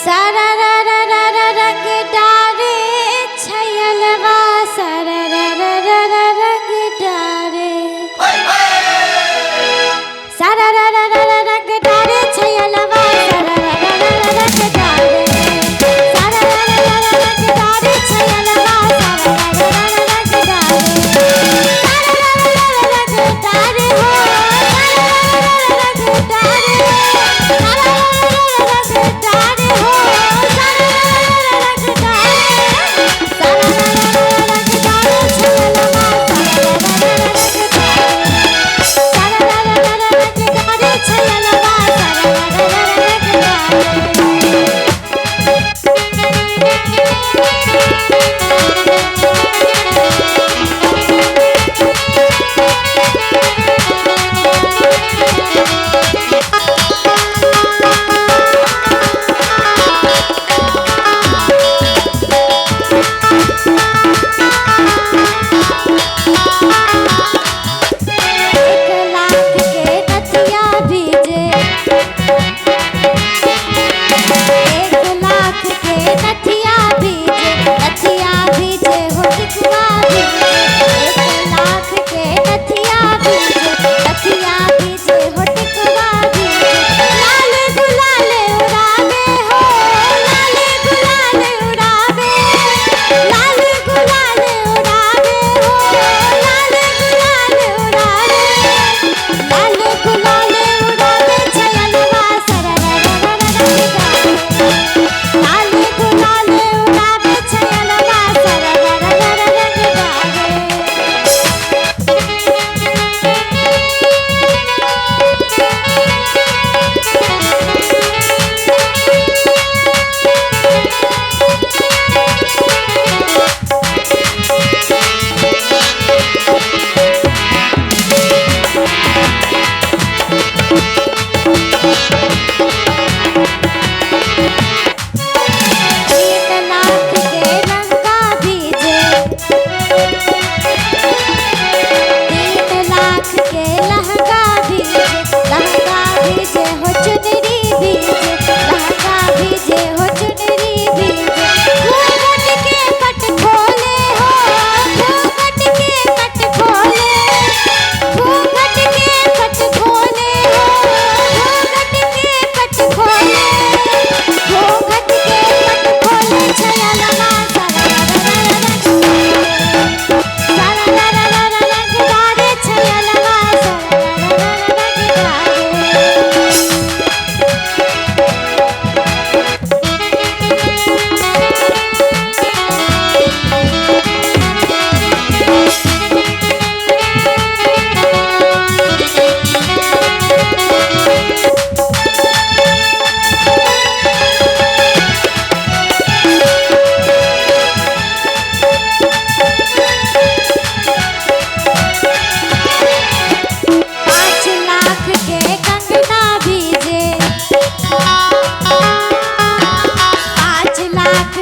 सारा रा रा रा रा रंग डारे छयलवा सारा रा रा रा रा रंग डारे सारा रा रा रा रा रंग डारे छयलवा सारा रा रा रा रा रंग डारे सारा रा रा रा रा रंग डारे छयलवा सारा रा रा रा रा रंग डारे सारा रा रा रा रा रंग डारे हो सारा रा रा रा रा रंग डारे सारा रा रा रा रा रंग डारे हो लाख